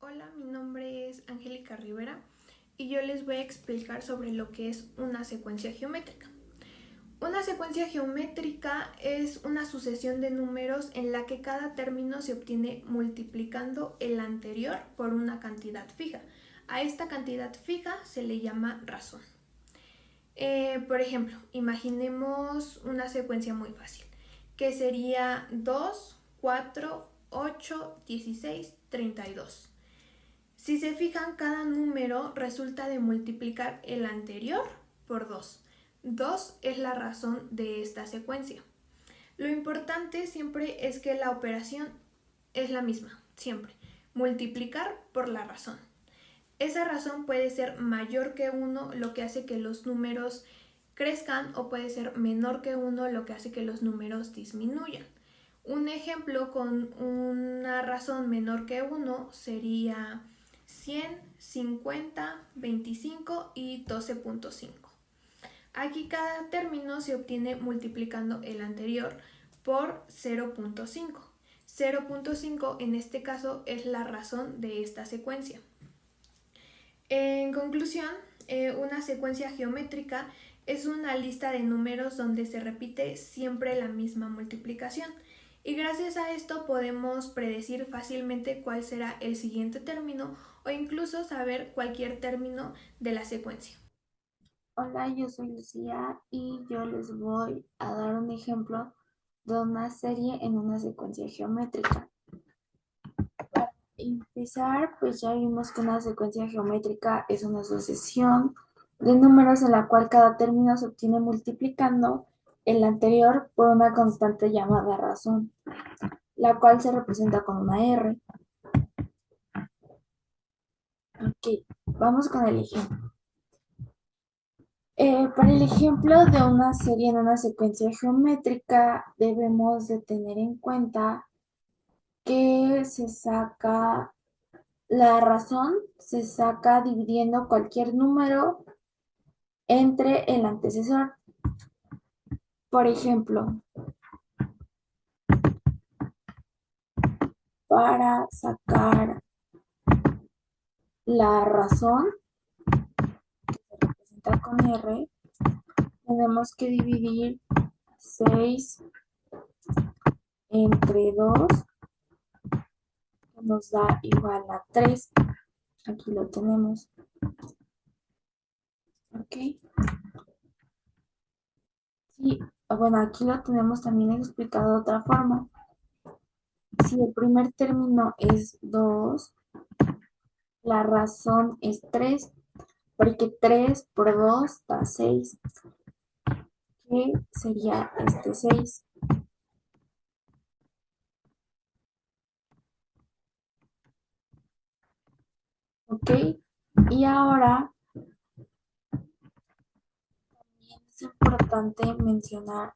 Hola, mi nombre es Angélica Rivera y yo les voy a explicar sobre lo que es una secuencia geométrica. Una secuencia geométrica es una sucesión de números en la que cada término se obtiene multiplicando el anterior por una cantidad fija. A esta cantidad fija se le llama razón. Por ejemplo, imaginemos una secuencia muy fácil, que sería 2, 4, 8, 16, 32. Si se fijan, cada número resulta de multiplicar el anterior por 2. 2 es la razón de esta secuencia. Lo importante siempre es que la operación es la misma, siempre. Multiplicar por la razón. Esa razón puede ser mayor que 1, lo que hace que los números crezcan, o puede ser menor que 1, lo que hace que los números disminuyan. Un ejemplo con una razón menor que 1 sería 100, 50, 25 y 12.5. Aquí cada término se obtiene multiplicando el anterior por 0.5. 0.5 en este caso es la razón de esta secuencia. En conclusión, una secuencia geométrica es una lista de números donde se repite siempre la misma multiplicación, y gracias a esto podemos predecir fácilmente cuál será el siguiente término o incluso saber cualquier término de la secuencia. Hola, yo soy Lucía y yo les voy a dar un ejemplo de una serie en una secuencia geométrica. Para empezar, pues ya vimos que una secuencia geométrica es una sucesión de números en la cual cada término se obtiene multiplicando el anterior por una constante llamada razón, la cual se representa con una R. Ok, vamos con el ejemplo. Para el ejemplo de una serie en una secuencia geométrica, debemos de tener en cuenta que la razón se saca dividiendo cualquier número entre el antecesor. Por ejemplo, para sacar la razón, que se representa con R, tenemos que dividir 6 entre 2, que nos da igual a 3. Aquí lo tenemos. ¿Ok? Sí, bueno, aquí lo tenemos también explicado de otra forma. Si el primer término es 2, la razón es 3, porque 3 por 2 da 6, que sería este 6. ¿Ok? Y ahora es importante mencionar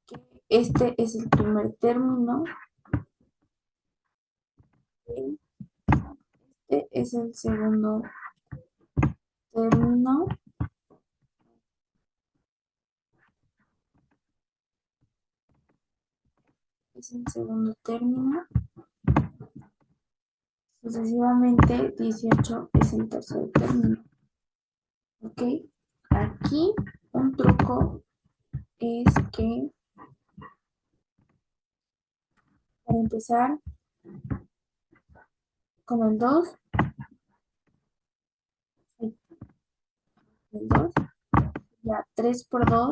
que este es el primer término, este es el segundo término, sucesivamente 18 es el tercer término. ¿Ok? Aquí un truco es que, para empezar, con el 2, ya 3 por 2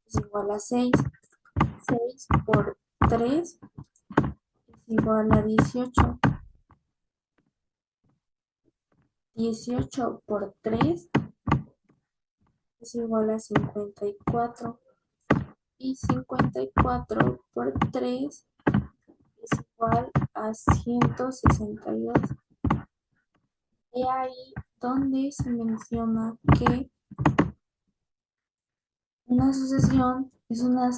es igual a 6. 6 por 3 es igual a 18. 18 por 3 es igual a 54. Y 54 por 3 es igual a 162. Y ahí donde se menciona que una sucesión es una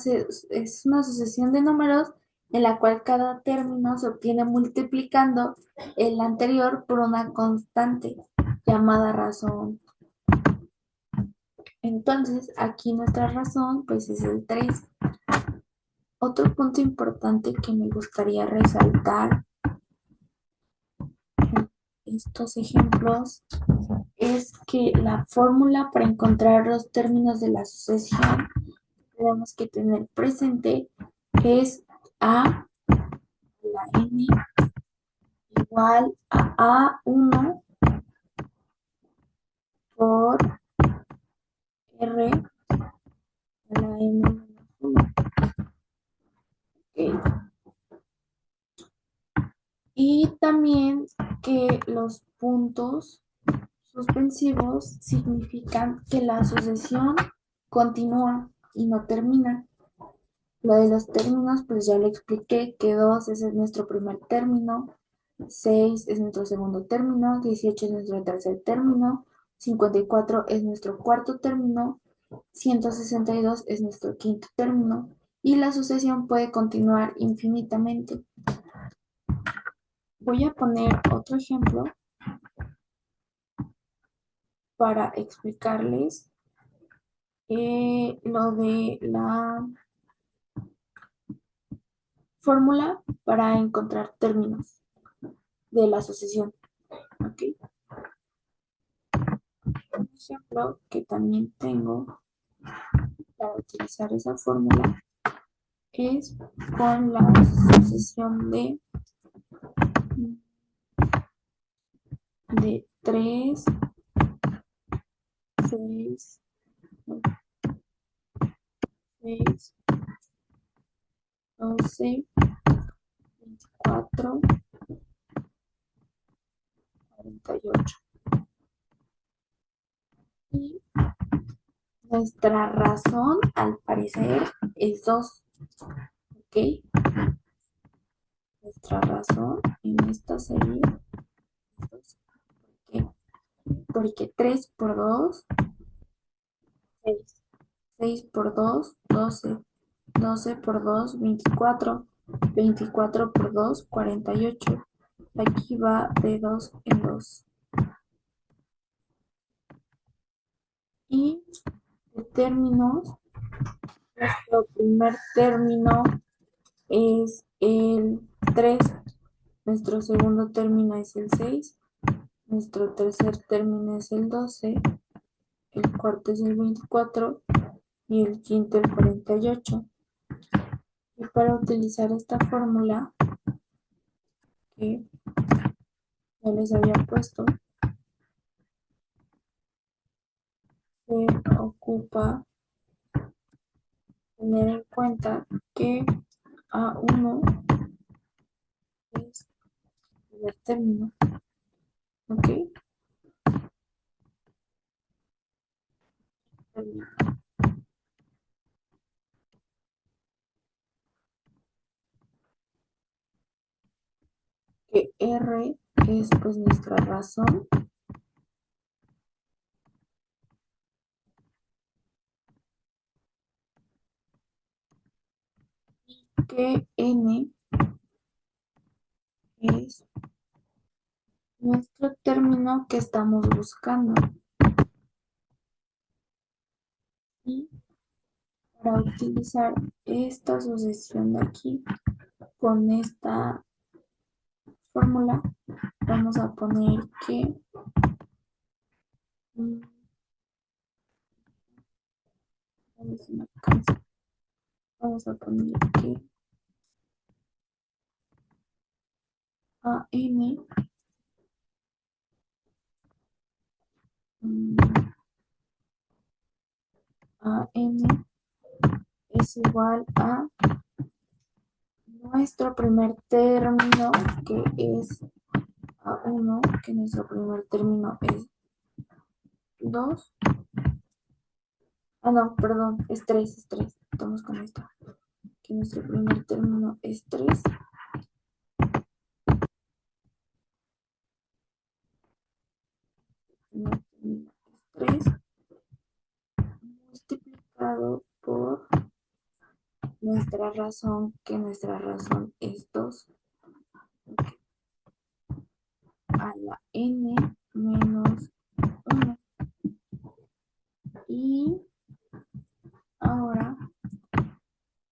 sucesión de números en la cual cada término se obtiene multiplicando el anterior por una constante llamada razón. Entonces, aquí nuestra razón pues es el 3. Otro punto importante que me gustaría resaltar en estos ejemplos es que la fórmula para encontrar los términos de la sucesión tenemos que tener presente que es a la n igual a A1 por R a la n menos 1. ¿Ok? Y también que los puntos suspensivos significan que la sucesión continúa y no termina. Lo de los términos, pues ya le expliqué que 2 ese es nuestro primer término, 6 es nuestro segundo término, 18 es nuestro tercer término, 54 es nuestro cuarto término, 162 es nuestro quinto término y la sucesión puede continuar infinitamente. Voy a poner otro ejemplo para explicarles lo de la fórmula para encontrar términos de la sucesión. ¿Ok? Un ejemplo que también tengo para utilizar esa fórmula es con la sucesión de 3, 6, 6, 12, 24, 48. Y nuestra razón, al parecer, es 2. ¿Ok? Nuestra razón en esta serie es 2. ¿Por qué? Porque 3 por 2, 6. 6 por 2, 12. 12 por 2, 24. 24 por 2, 48. Aquí va de 2 en 2. Y de términos, nuestro primer término es el 3. Nuestro segundo término es el 6. Nuestro tercer término es el 12. El cuarto es el 24. Y el quinto el 48. Y para utilizar esta fórmula que ya les había puesto, se ocupa tener en cuenta que A1 es el primer término. ¿Ok? Que R es pues nuestra razón y que N es nuestro término que estamos buscando. Y para utilizar esta sucesión de aquí con esta fórmula, vamos a poner que a ver si me alcanza. Vamos a poner que AN AN es igual a nuestro primer término, que es A1, que nuestro primer término es 2. Ah, no, perdón, es 3, es 3. Estamos con esto. Que nuestro primer término es 3. Primer término es 3 multiplicado por nuestra razón, que nuestra razón es 2, a la n menos 1. Y ahora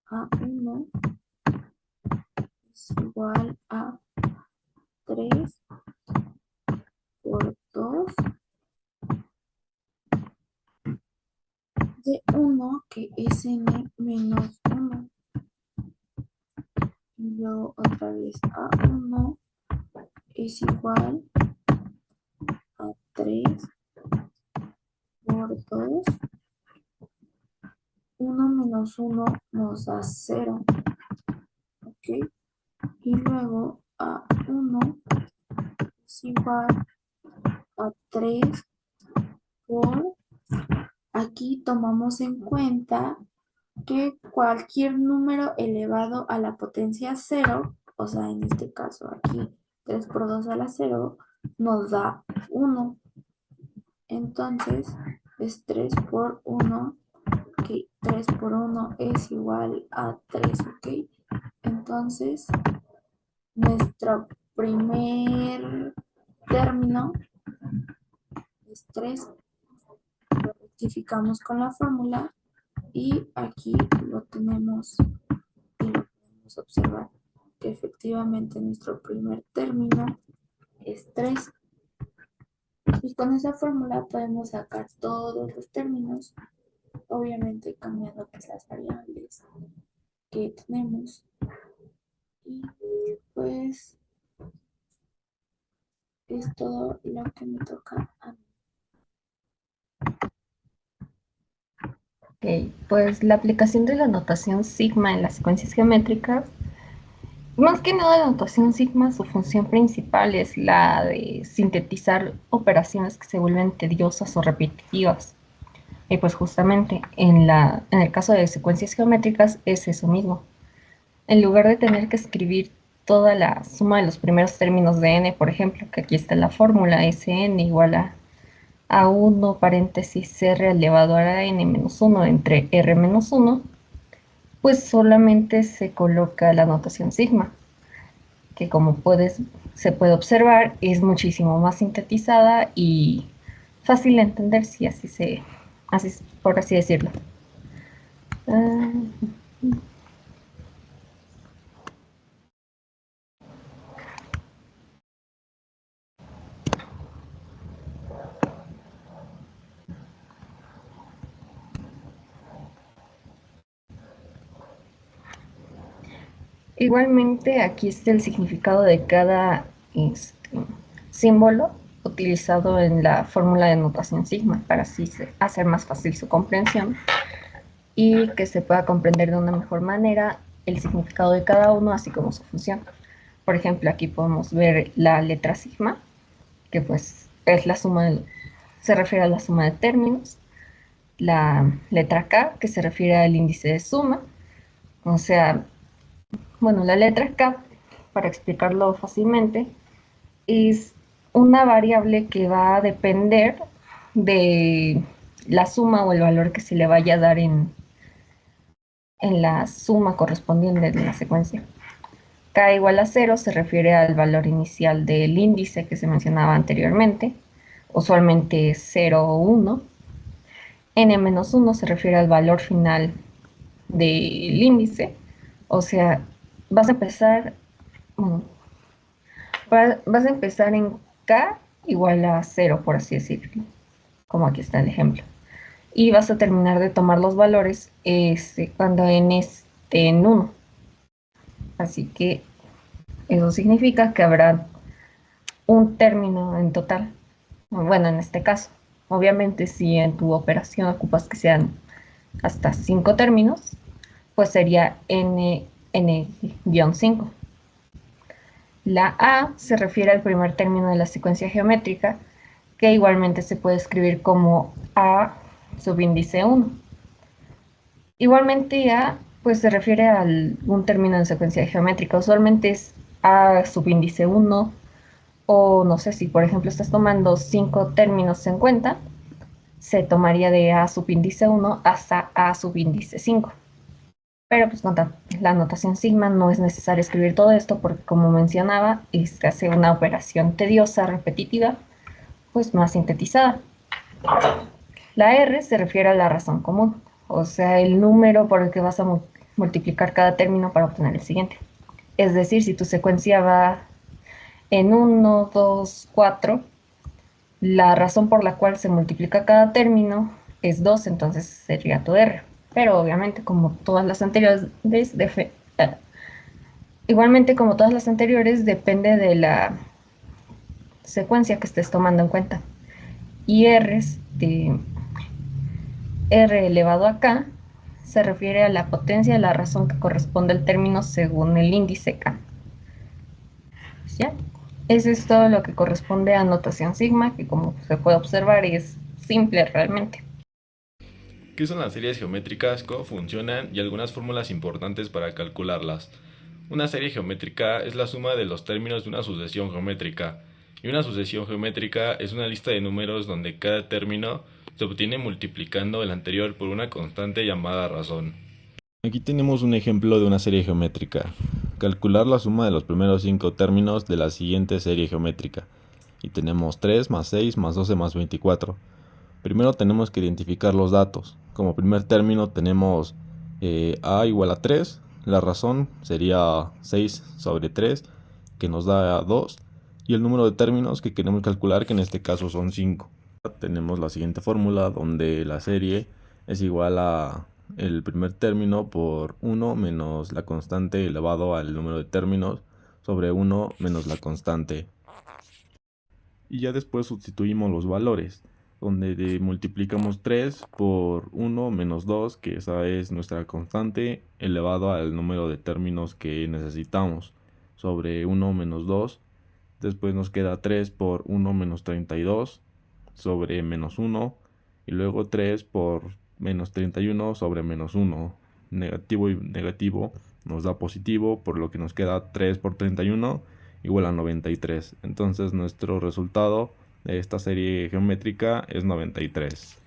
A1 es igual a 3 por 2 de 1, que es n menos 1. Y luego otra vez A1 es igual a 3 por 2. 1 menos 1 nos da 0. ¿Ok? Y luego A1 es igual a 3 por... Aquí tomamos en cuenta que cualquier número elevado a la potencia 0, o sea, en este caso aquí 3 por 2 a la 0, nos da 1. Entonces es 3 por 1, ok, 3 por 1 es igual a 3, ok. Entonces nuestro primer término es 3. Lo rectificamos con la fórmula y aquí lo tenemos y lo podemos observar que efectivamente nuestro primer término es 3. Y con esa fórmula podemos sacar todos los términos, obviamente cambiando pues las variables que tenemos. Y pues es todo lo que me toca a mí. Ok, pues la aplicación de la notación sigma en las secuencias geométricas, más que nada la notación sigma, su función principal es la de sintetizar operaciones que se vuelven tediosas o repetitivas. Y pues justamente en el caso de secuencias geométricas es eso mismo. En lugar de tener que escribir toda la suma de los primeros términos de n, por ejemplo, que aquí está la fórmula Sn igual a 1 paréntesis r elevado a la n menos 1 entre r menos 1, pues solamente se coloca la notación sigma, que como se puede observar es muchísimo más sintetizada y fácil de entender, si por así decirlo. Igualmente aquí está el significado de cada símbolo utilizado en la fórmula de notación sigma para así hacer más fácil su comprensión y que se pueda comprender de una mejor manera el significado de cada uno, así como su función. Por ejemplo, aquí podemos ver la letra sigma, que pues es la suma se refiere a la suma de términos. La letra K, que se refiere al índice de suma. O sea, bueno, la letra K, para explicarlo fácilmente, es una variable que va a depender de la suma o el valor que se le vaya a dar en la suma correspondiente de la secuencia. K igual a 0 se refiere al valor inicial del índice que se mencionaba anteriormente, usualmente 0 o 1. N-1 se refiere al valor final del índice, o sea, vas a empezar, vas a empezar en K igual a 0, por así decirlo, como aquí está el ejemplo. Y vas a terminar de tomar los valores cuando n esté en 1. Así que eso significa que habrá un término en total. Bueno, en este caso. Obviamente, si en tu operación ocupas que sean hasta 5 términos, pues sería n-5. La A se refiere al primer término de la secuencia geométrica, que igualmente se puede escribir como A subíndice 1. Igualmente A pues se refiere a un término en secuencia geométrica. Usualmente es A subíndice 1, o no sé, si por ejemplo estás tomando 5 términos en cuenta, se tomaría de A subíndice 1 hasta A subíndice 5. Pero pues con la notación sigma no es necesario escribir todo esto porque, como mencionaba, se hace una operación tediosa, repetitiva, pues más sintetizada. La R se refiere a la razón común. o sea, el número por el que vas a multiplicar cada término para obtener el siguiente. Es decir, si tu secuencia va en 1, 2, 4, la razón por la cual se multiplica cada término es 2, entonces sería tu R. Pero obviamente, como todas las anteriores, igualmente como todas las anteriores, depende de la secuencia que estés tomando en cuenta. Y R elevado a K se refiere a la potencia de la razón que corresponde al término según el índice K. ¿Ya? Eso es todo lo que corresponde a notación sigma, que como se puede observar es simple realmente. ¿Qué son las series geométricas? ¿Cómo funcionan? Y algunas fórmulas importantes para calcularlas. Una serie geométrica es la suma de los términos de una sucesión geométrica. Y una sucesión geométrica es una lista de números donde cada término se obtiene multiplicando el anterior por una constante llamada razón. Aquí tenemos un ejemplo de una serie geométrica. Calcular la suma de los primeros 5 términos de la siguiente serie geométrica. Y tenemos 3 más 6 más 12 más 24. Primero tenemos que identificar los datos. Como primer término tenemos a igual a 3. La razón sería 6 sobre 3, que nos da 2. Y el número de términos que queremos calcular, que en este caso son 5. Tenemos la siguiente fórmula donde la serie es igual a el primer término por 1 menos la constante elevado al número de términos sobre 1 menos la constante. Y ya después sustituimos los valores, donde multiplicamos 3 por 1 menos 2, que esa es nuestra constante, elevado al número de términos que necesitamos, sobre 1 menos 2. Después nos queda 3 por 1 menos 32 sobre menos 1, y luego 3 por menos 31 sobre menos 1. Negativo y negativo nos da positivo, por lo que nos queda 3 por 31 igual a 93. Entonces nuestro resultado de esta serie geométrica es 93.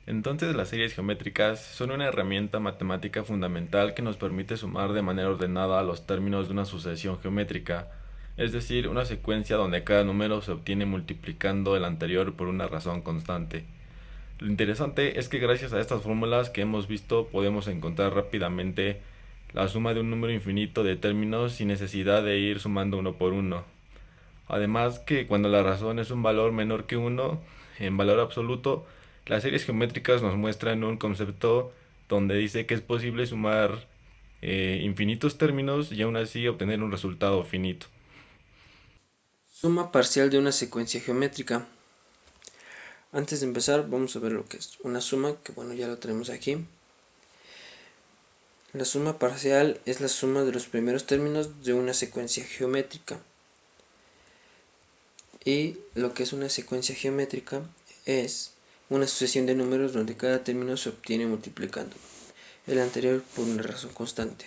Entonces las series geométricas son una herramienta matemática fundamental que nos permite sumar de manera ordenada los términos de una sucesión geométrica, es decir, una secuencia donde cada número se obtiene multiplicando el anterior por una razón constante. Lo interesante es que gracias a estas fórmulas que hemos visto podemos encontrar rápidamente la suma de un número infinito de términos sin necesidad de ir sumando uno por uno. Además que cuando la razón es un valor menor que 1, en valor absoluto, las series geométricas nos muestran un concepto donde dice que es posible sumar infinitos términos y aún así obtener un resultado finito. Suma parcial de una secuencia geométrica. Antes de empezar vamos a ver lo que es una suma, que bueno, ya lo tenemos aquí. La suma parcial es la suma de los primeros términos de una secuencia geométrica. Y lo que es una secuencia geométrica es una sucesión de números donde cada término se obtiene multiplicando el anterior por una razón constante.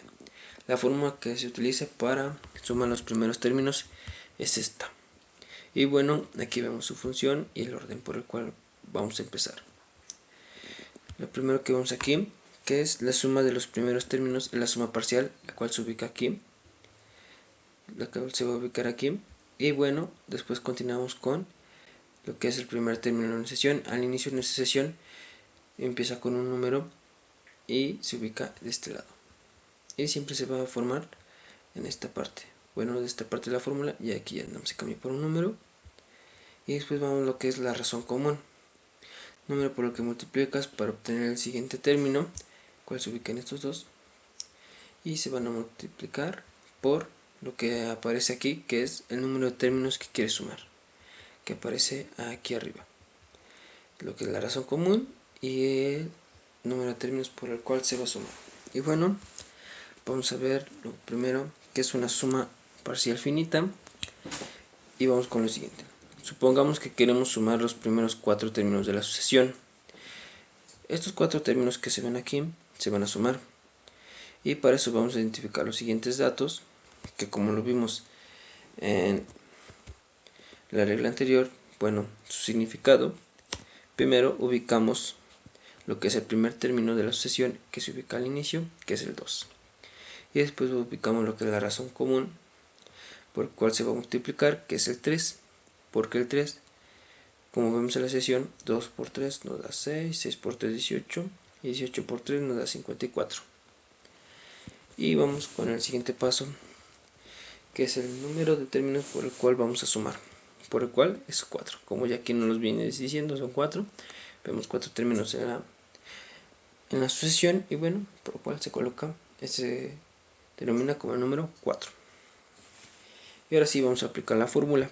La fórmula que se utiliza para sumar los primeros términos es esta. Y bueno, aquí vemos su función y el orden por el cual vamos a empezar. Lo primero que vemos aquí, que es la suma de los primeros términos, la suma parcial, la cual se ubica aquí, la cual se va a ubicar aquí. Y bueno, después continuamos con lo que es el primer término de una sesión. Al inicio de nuestra sesión empieza con un número y se ubica de este lado. Y siempre se va a formar en esta parte. Bueno, de esta parte de la fórmula, y aquí ya no se cambia por un número. Y después vamos a lo que es la razón común. Número por el que multiplicas para obtener el siguiente término, cual se ubica en estos dos. Y se van a multiplicar por lo que aparece aquí, que es el número de términos que quieres sumar, que aparece aquí arriba. Lo que es la razón común y el número de términos por el cual se va a sumar. Y bueno, vamos a ver lo primero, que es una suma parcial finita. Y vamos con lo siguiente. Supongamos que queremos sumar los primeros 4 términos de la sucesión. Estos 4 términos que se ven aquí se van a sumar. Y para eso vamos a identificar los siguientes datos, que como lo vimos en la regla anterior, bueno, su significado. Primero ubicamos lo que es el primer término de la sucesión, que se ubica al inicio, que es el 2. Y después ubicamos lo que es la razón común, por el cual se va a multiplicar, que es el 3. Porque el 3, como vemos en la sesión, 2 por 3 nos da 6, 6 por 3, 18, y 18 por 3 nos da 54. Y vamos con el siguiente paso, que es el número de términos por el cual vamos a sumar, por el cual es 4. Como ya aquí nos los viene diciendo, son 4. Vemos 4 términos en la sucesión y bueno, por lo cual se coloca, se denomina como el número 4. Y ahora sí vamos a aplicar la fórmula.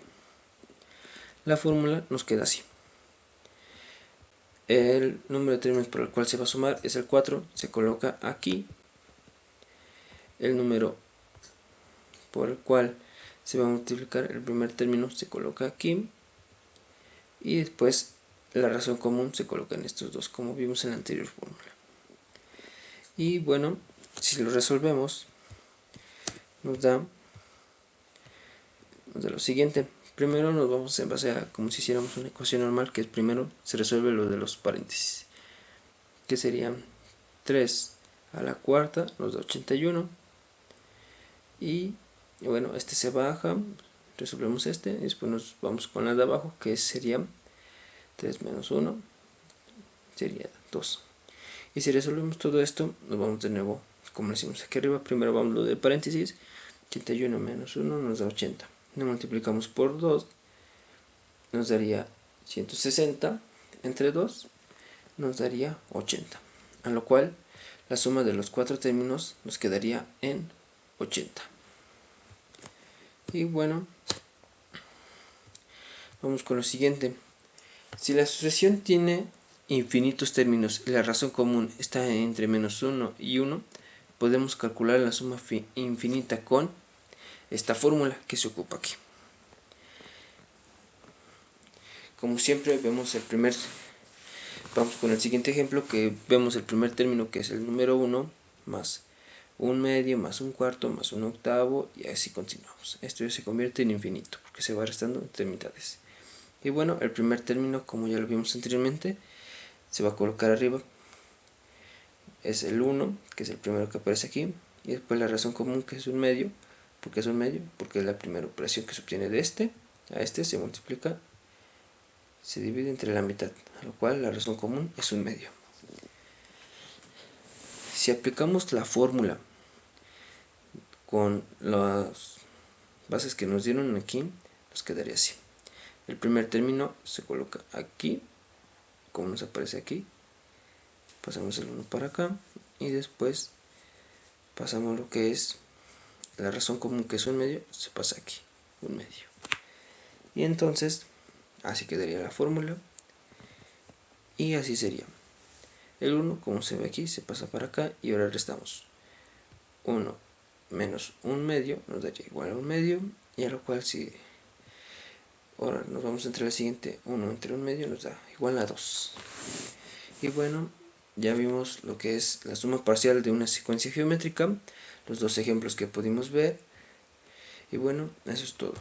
La fórmula nos queda así. El número de términos por el cual se va a sumar es el 4, se coloca aquí. El número por el cual se va a multiplicar el primer término se coloca aquí. Y después la razón común se coloca en estos dos, como vimos en la anterior fórmula. Y bueno, si lo resolvemos, nos da lo siguiente. Primero nos vamos en base a como si hiciéramos una ecuación normal, que es primero se resuelve lo de los paréntesis, que sería 3 a la cuarta nos da 81. Y bueno, este se baja, resolvemos este, y después nos vamos con la de abajo, que sería 3 menos 1, sería 2. Y si resolvemos todo esto, nos vamos de nuevo, como lo hicimos aquí arriba, primero vamos lo de paréntesis, 81 menos 1 nos da 80. Lo multiplicamos por 2, nos daría 160, entre 2 nos daría 80, a lo cual la suma de los 4 términos nos quedaría en 80. Y bueno, vamos con lo siguiente. Si la sucesión tiene infinitos términos y la razón común está entre menos 1 y 1, podemos calcular la suma infinita con esta fórmula que se ocupa aquí. Como siempre vamos con el siguiente ejemplo, que vemos el primer término, que es el número 1 más un medio más un cuarto más un octavo, y así continuamos. Esto ya se convierte en infinito porque se va restando entre mitades. Y bueno, el primer término, como ya lo vimos anteriormente, se va a colocar arriba, es el 1, que es el primero que aparece aquí, y después la razón común, que es un medio. ¿Por qué es un medio? Porque es la primera operación que se obtiene de este a este, se multiplica, se divide entre la mitad, a lo cual la razón común es un medio. Si aplicamos la fórmula con las bases que nos dieron aquí, nos quedaría así. El primer término se coloca aquí, como nos aparece aquí, pasamos el 1 para acá, y después pasamos lo que es la razón común, que es un medio, se pasa aquí, un medio. Y entonces, así quedaría la fórmula, y así sería. El 1, como se ve aquí, se pasa para acá, y ahora restamos 1 menos un medio, nos daría igual a un medio, y a lo cual si ahora nos vamos entre la siguiente, 1 entre un medio nos da igual a 2. Y bueno, ya vimos lo que es la suma parcial de una secuencia geométrica, los dos ejemplos que pudimos ver, y bueno, eso es todo.